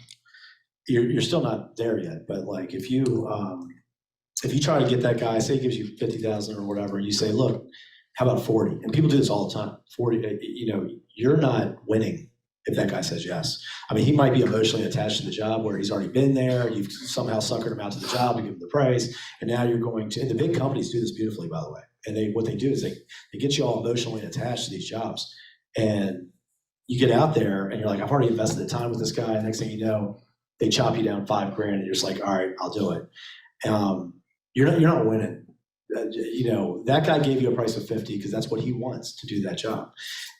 You're still not there yet, but like if you try to get that guy, say he gives you 50,000 or whatever, and you say, look, how about 40? And people do this all the time. 40, you know, you're not winning if that guy says yes. I mean, he might be emotionally attached to the job where he's already been there. You've somehow suckered him out to the job and give him the price, and now you're going to. And the big companies do this beautifully, by the way. And what they do is they get you all emotionally attached to these jobs, and you get out there and you're like, I've already invested the time with this guy. And next thing you know, they chop you down $5,000, and you're just like, all right, I'll do it. You're not winning. You know, that guy gave you a price of 50 because that's what he wants to do that job.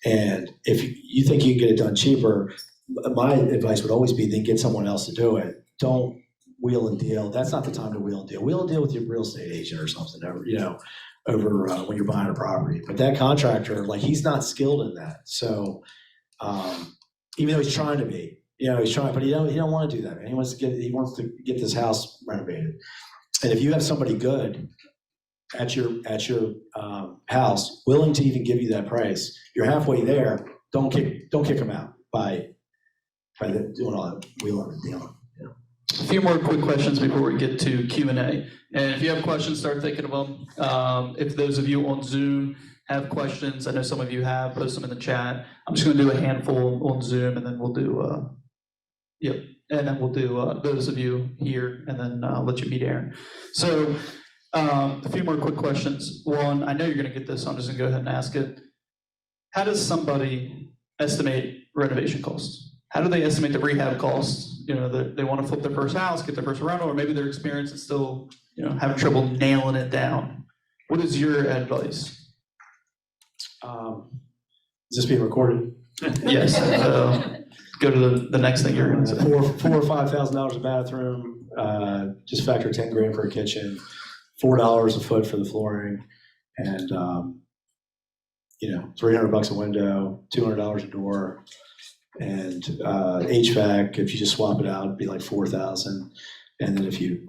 And if you think you can get it done cheaper, my advice would always be then get someone else to do it. Don't wheel and deal. That's not the time to wheel and deal. Wheel and deal with your real estate agent or something, you know, over when you're buying a property. But that contractor, like, he's not skilled in that. So even though he's trying to be, you know, he's trying, but he don't want to do that. He wants to get this house renovated. And if you have somebody good at your house willing to even give you that price, you're halfway there. Don't kick them out by doing all that wheeling and dealing. You know? A few more quick questions before we get to Q&A. And if you have questions, start thinking of them. If those of you on Zoom have questions, I know some of you have, post them in the chat. I'm just going to do a handful on Zoom, and then we'll do those of you here, and then let you meet Aeron. So a few more quick questions. One, I know you're going to get this, so I'm just going to go ahead and ask it. How does somebody estimate renovation costs? How do they estimate the rehab costs? You know, they want to flip their first house, get their first rental, or maybe their experience is still, you know, having trouble nailing it down. What is your advice? Is this being recorded? Yes. Go to the next thing you're going to say. $4,000 or $5,000 a bathroom. Just factor $10,000 for a kitchen, $4 a foot for the flooring, and you know, $300 a window, $200 a door, and HVAC. If you just swap it out, it'd be like $4,000. And then if you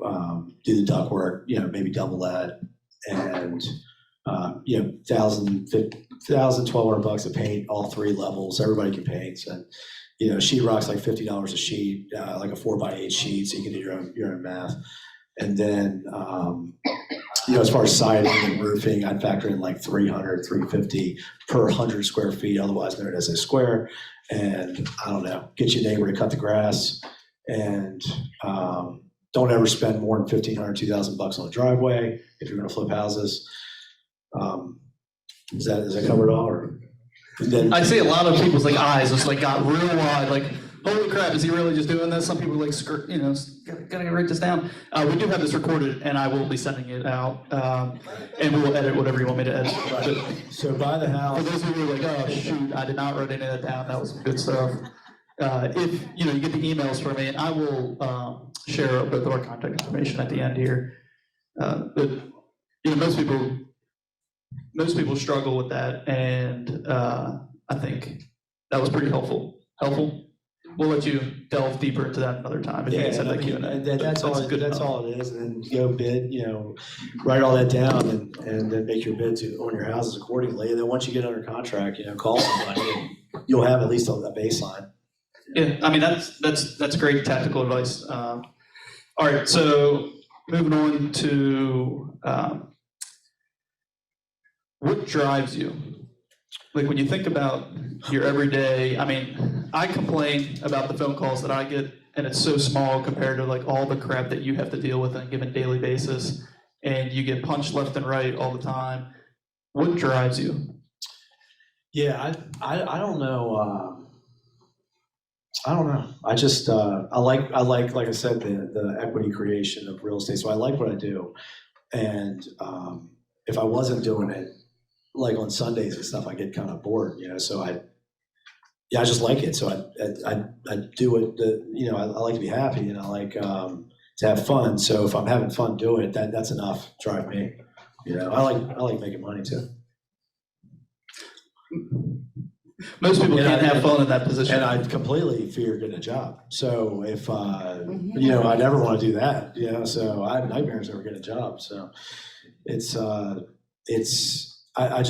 do the duct work, you know, maybe double that, and you know, $1,000, $1,200 a paint, all three levels. Everybody can paint. So, you know, sheetrock's like $50 a sheet, like a 4x8 sheet, so you can do your own math. And then, as far as siding and roofing, I'd factor in like 300, 350 per 100 square feet, otherwise known as a square. And I don't know, get your neighbor to cut the grass, and don't ever spend more than $1,500, $2,000 on a driveway if you're going to flip houses. Is that covered all? Or then, I see a lot of people's like eyes just like got real wide, like, holy crap, is he really just doing this? Some people are like, gotta write this down. We do have this recorded, and I will be sending it out, and we will edit whatever you want me to edit. But so buy the house. for those of you who are like, oh shoot, I did not write any of that down, that was some good stuff. If you get the emails from me, and I will share both of our contact information at the end here. But most people struggle with that, and I think that was pretty helpful. We'll let you delve deeper into that another time. If you can send that Q&A. That's all it is. And then go bid, write all that down, and then make your bids on your houses accordingly. And then once you get under contract, call somebody, and you'll have at least a baseline. Yeah, I mean that's great tactical advice. All right, so moving on to what drives you? Like when you think about your everyday, I mean, I complain about the phone calls that I get, and it's so small compared to like all the crap that you have to deal with on a given daily basis, and you get punched left and right all the time. What drives you? Yeah, I don't know. I don't know. I just I like I said, the equity creation of real estate. So I like what I do, and if I wasn't doing it, like on Sundays and stuff, I get kind of bored, So I just like it. So I do it. I like to be happy, and I like to have fun. So if I'm having fun doing it, that's enough to drive me. I like making money too. Most people can't have fun in that position. And I completely fear getting a job. So if, I never want to do that, so I have nightmares over getting a job. So I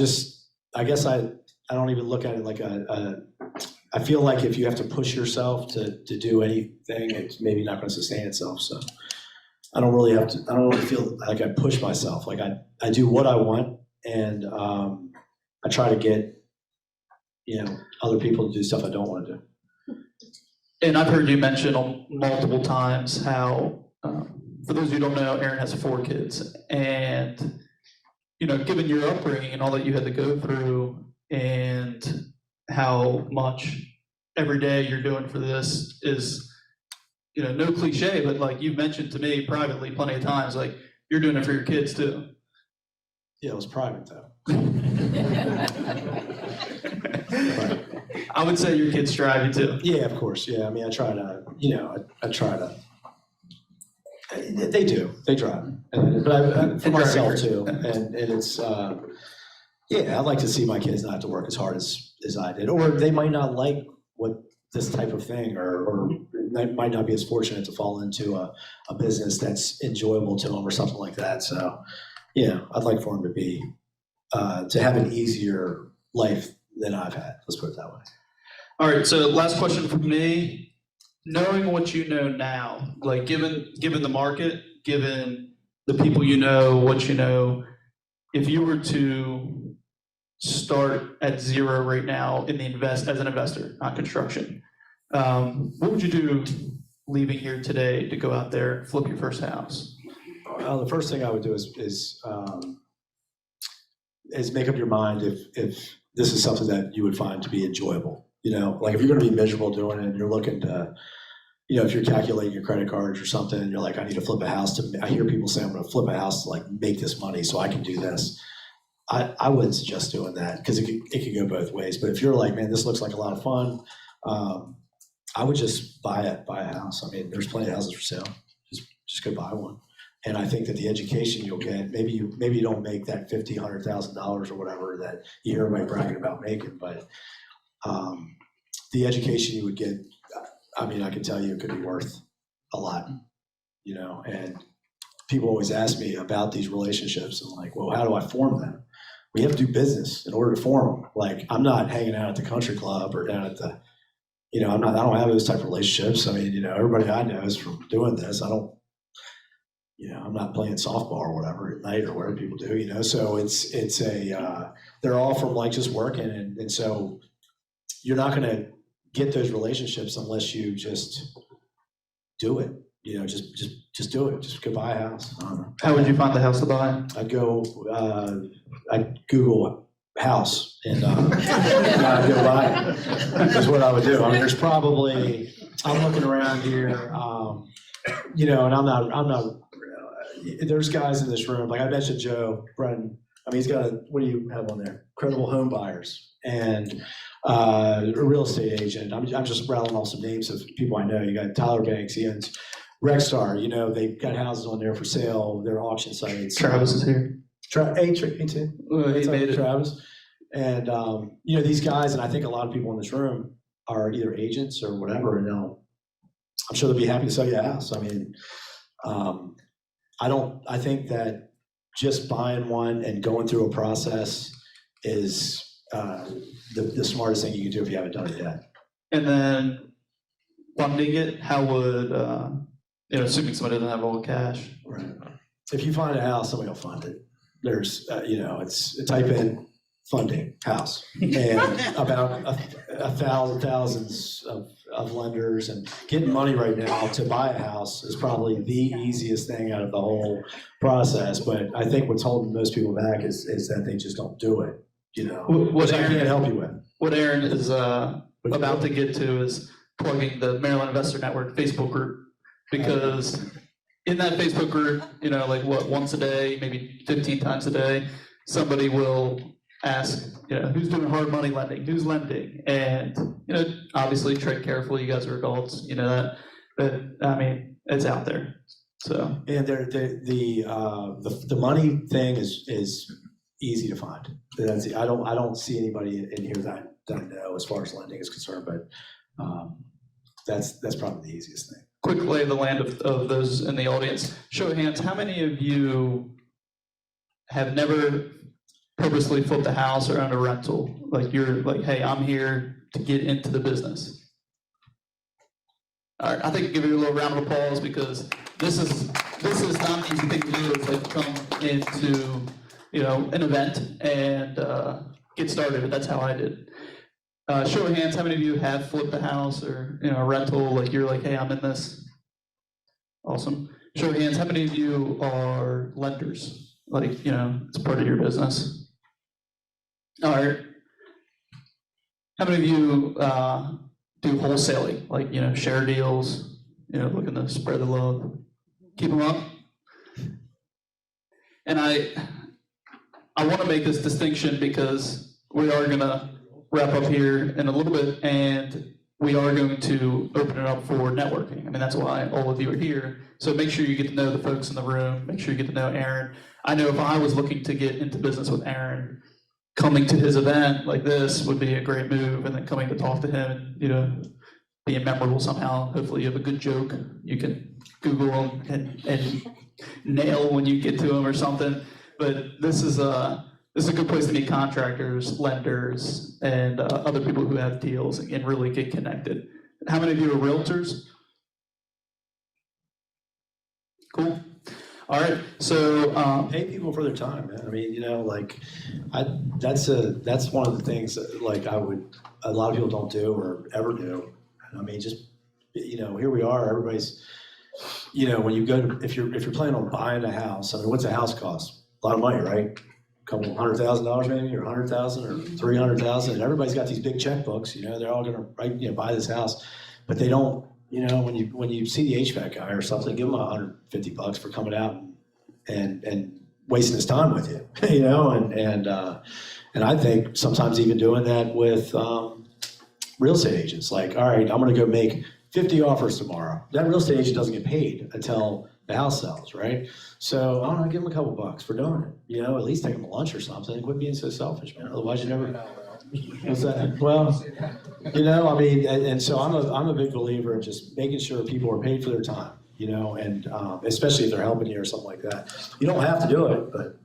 guess I don't even look at it like I feel like if you have to push yourself to do anything, it's maybe not going to sustain itself. So I don't really feel like I push myself. Like I do what I want, and I try to get, other people to do stuff I don't want to do. And I've heard you mention multiple times how, for those who don't know, Aeron has 4 kids. And, given your upbringing and all that you had to go through, and how much every day you're doing for this is, no cliche, but like you've mentioned to me privately plenty of times, like you're doing it for your kids too. Yeah, it was private though. I would say your kids drive you too. Yeah, of course. Yeah, I mean, I try to, they do. They drive me. But for myself too. And it's, I'd like to see my kids not have to work as hard as I did. Or they might not like this type of thing, or they might not be as fortunate to fall into a business that's enjoyable to them or something like that. So, I'd like for them to be, to have an easier life than I've had. Let's put it that way. All right, so last question from me. Knowing what you know now, like given the market, given the people what you know, if you were to start at zero right now as an investor, not construction, what would you do leaving here today to go out there and flip your first house? The first thing I would do is make up your mind if this is something that you would find to be enjoyable. Like if you're going to be miserable doing it, and you're looking to, if you're calculating your credit cards or something, and you're like, I need to flip a house I hear people say, I'm going to flip a house to like make this money so I can do this. I wouldn't suggest doing that, because it could go both ways. But if you're like, man, this looks like a lot of fun, I would just buy a house. I mean, there's plenty of houses for sale. Just go buy one. And I think that the education you'll get, maybe you don't make that $50,000, $100,000 or whatever that you hear everybody bragging about making, but the education you would get, I mean, I can tell you it could be worth a lot, and people always ask me about these relationships, and like, well, how do I form them? We have to do business in order to form them. Like, I'm not hanging out at the country club or down at the, I don't have those type of relationships. I mean, everybody I know is from doing this. I don't, I'm not playing softball or whatever at night or whatever people do, so they're all from like just working. And so you're not going to get those relationships unless you just do it, just do it. Just go buy a house. I don't know. How would you find the house to buy? I'd Google house and I'd go buy it. That's what I would do. I mean, there's probably, I'm looking around here, and I'm not, there's guys in this room, like I mentioned Joe, Brentin, I mean, he's got what do you have on there? Credible home buyers and a real estate agent. I'm just rattling off some names of people I know. You got Tyler Banks, Ian's, Rexstar, they've got houses on there for sale, their auction sites. Travis is here. Hey, too. He made it. Travis. And, these guys, and I think a lot of people in this room are either agents or whatever, and I'm sure they'll be happy to sell you a house. I mean, I think that just buying one and going through a process is the smartest thing you can do if you haven't done it yet. And then funding it, how would, assuming somebody doesn't have all cash? Right. If you find a house, somebody will fund it. There's, it's type in funding house and about thousands of lenders, and getting money right now to buy a house is probably the easiest thing out of the whole process. But I think what's holding most people back is that they just don't do it. Which I can't help you with. What Aeron is about to get to is plugging the Maryland Investor Network Facebook group, because in that Facebook group, once a day, maybe 15 times a day, somebody will ask, who's doing hard money lending, who's lending, and obviously tread carefully. You guys are adults, that, but I mean, it's out there. So and the money thing is easy to find. I don't see anybody in here that I know as far as lending is concerned, but that's probably the easiest thing. Quick lay of the land of those in the audience. Show of hands, how many of you have never purposely flipped a house or owned a rental? Like you're like, hey, I'm here to get into the business. All right, I think I'll give you a little round of applause, because this is not an easy thing to do. It's like come into an event and get started. That's how I did. Show of hands, how many of you have flipped a house or a rental? Like you're like, hey, I'm in this. Awesome. Show of hands, how many of you are lenders? Like it's part of your business. All right. How many of you do wholesaling? Like share deals. Looking to spread the love. Keep them up. And I want to make this distinction, because we are going to wrap up here in a little bit, and we are going to open it up for networking. I mean, that's why all of you are here. So make sure you get to know the folks in the room. Make sure you get to know Aeron. I know if I was looking to get into business with Aeron, coming to his event like this would be a great move, and then coming to talk to him and, being memorable somehow. Hopefully you have a good joke you can Google and nail when you get to him or something. But this is a good place to meet contractors, lenders, and other people who have deals and really get connected. How many of you are realtors? Cool. All right. So pay people for their time, man. I mean, that's one of the things that, a lot of people don't do or ever do. I mean, just here we are. Everybody's, when you go to, if you're planning on buying a house, I mean, what's a house cost? A lot of money, right? A couple $100,000 maybe, or $100,000 or $300,000. And everybody's got these big checkbooks. They're all gonna buy this house, but they don't. When you see the HVAC guy or something, give him $150 for coming out and wasting his time with you. And I think sometimes even doing that with real estate agents. Like, all right, I'm going to go make 50 offers tomorrow. That real estate agent doesn't get paid until the house sells, right? So I don't know, give them a couple bucks for doing it. At least take them to lunch or something. Quit being so selfish, man. Otherwise, you never. What's that? Well, I mean, and so I'm a big believer in just making sure people are paid for their time. And especially if they're helping you or something like that. You don't have to do it, but.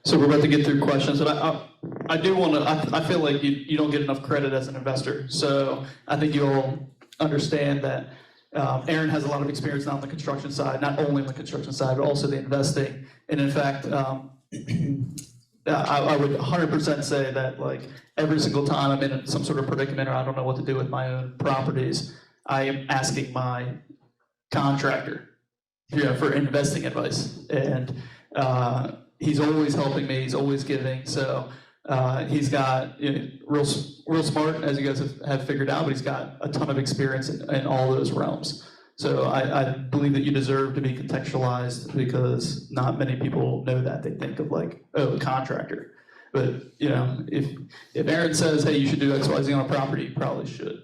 So we're about to get through questions, and I do want to. I feel like you don't get enough credit as an investor. So I think you'll understand that Aeron has a lot of experience now on the construction side, not only on the construction side, but also the investing. And in fact, I would 100% say that like every single time I'm in some sort of predicament or I don't know what to do with my own properties, I am asking my contractor for investing advice. And he's always helping me, he's always giving. So he's got real smart, as you guys have figured out, but he's got a ton of experience in all those realms. So I believe that you deserve to be contextualized because not many people know that. They think of like, oh, a contractor. But if Aeron says, hey, you should do X, Y, Z on a property, you probably should.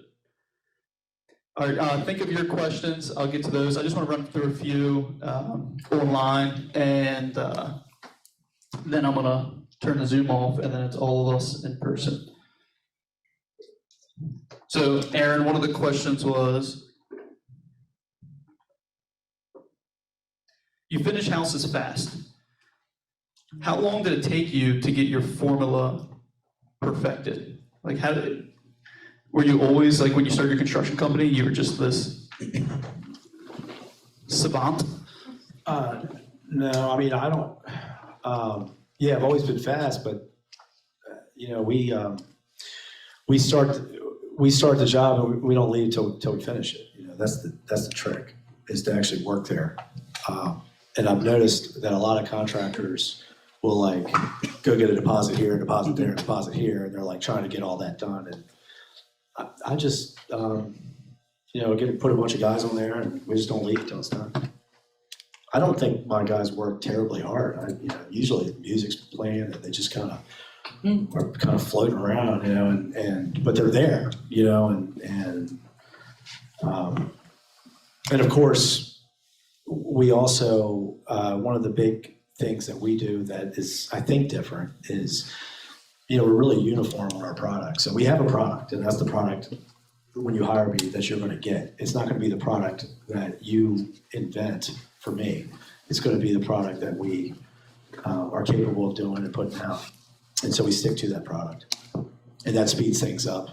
All right, think of your questions. I'll get to those. I just want to run through a few online, and then I'm gonna turn the Zoom off, and then it's all of us in person. So Aeron, one of the questions was, you finish houses fast. How long did it take you to get your formula perfected? Like, were you always, like when you started your construction company, you were just this savant? No, I mean, I don't, yeah, I've always been fast, but we start the job and we don't leave till we finish it. That's the trick, is to actually work there. And I've noticed that a lot of contractors will like go get a deposit here, deposit there, deposit here, and they're like trying to get all that done. And I just, put a bunch of guys on there, and we just don't leave until it's done. I don't think my guys work terribly hard. Usually the music's playing, and they just kind of are kind of floating around, but they're there, and of course, we also, one of the big things that we do that is, I think, different is, we're really uniform on our product. So we have a product, and that's the product when you hire me that you're going to get. It's not going to be the product that you invent for me. It's going to be the product that we are capable of doing and putting out. And so we stick to that product. And that speeds things up,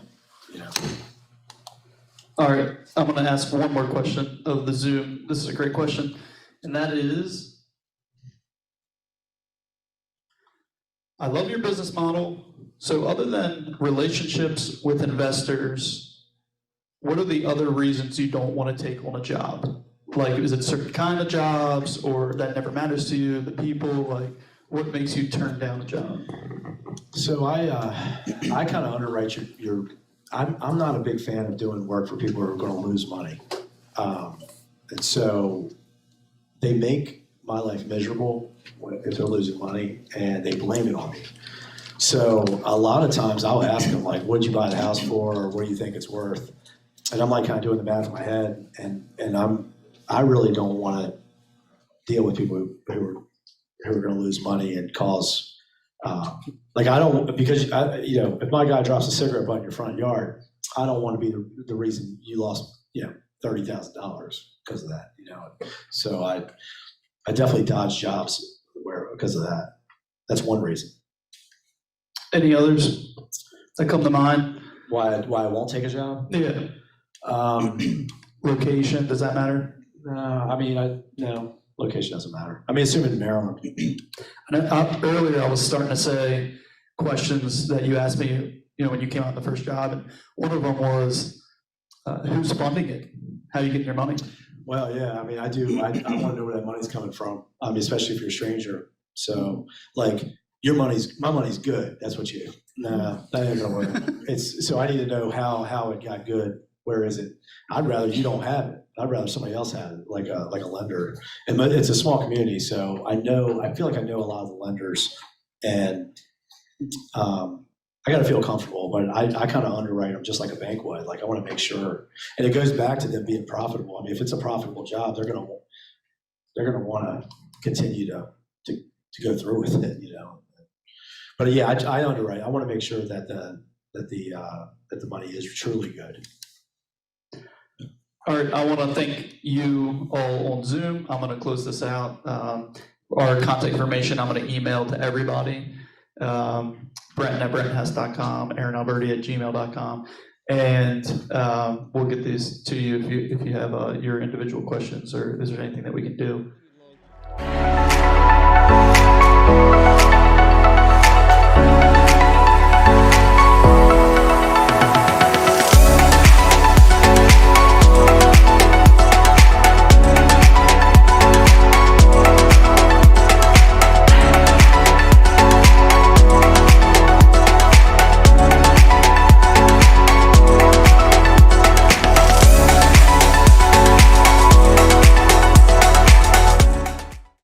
All right, I'm going to ask one more question of the Zoom. This is a great question, and that is, I love your business model. So other than relationships with investors, what are the other reasons you don't want to take on a job? Like, is it certain kind of jobs, or that never matters to you, the people? Like, what makes you turn down a job? So I kind of underwrite your I'm not a big fan of doing work for people who are going to lose money. And so they make my life miserable if they're losing money, and they blame it on me. So a lot of times I'll ask them, like, what'd you buy the house for, or what do you think it's worth? And I'm like kind of doing the math in my head, and I really don't want to deal with people who are going to lose money and cause, because if my guy drops a cigarette butt in your front yard, I don't want to be the reason you lost, $30,000 because of that, So I definitely dodge jobs because of that. That's one reason. Any others that come to mind? Why I won't take a job? Yeah. Location, does that matter? No, location doesn't matter. Assuming in Maryland. Earlier I was starting to say questions that you asked me, when you came out the first job, and one of them was, who's funding it? How are you getting your money? Well, yeah, I do. I want to know where that money's coming from, especially if you're a stranger. So, like, my money's good. That's what you do. No, that ain't gonna work. So I need to know how it got good. Where is it? I'd rather you don't have it. I'd rather somebody else have it, like a lender. And it's a small community, so I feel like I know a lot of the lenders, and I got to feel comfortable. But I kind of underwrite them just like a bank would. Like, I want to make sure, and it goes back to them being profitable. If it's a profitable job, they're gonna want to continue to go through with it, But yeah, I underwrite. I want to make sure that the money is truly good. All right, I want to thank you all on Zoom. I'm going to close this out. Our contact information, I'm going to email to everybody. Brentin@brentinhess.com, Aeron Alberti@gmail.com. And we'll get these to you if you have your individual questions, or is there anything that we can do.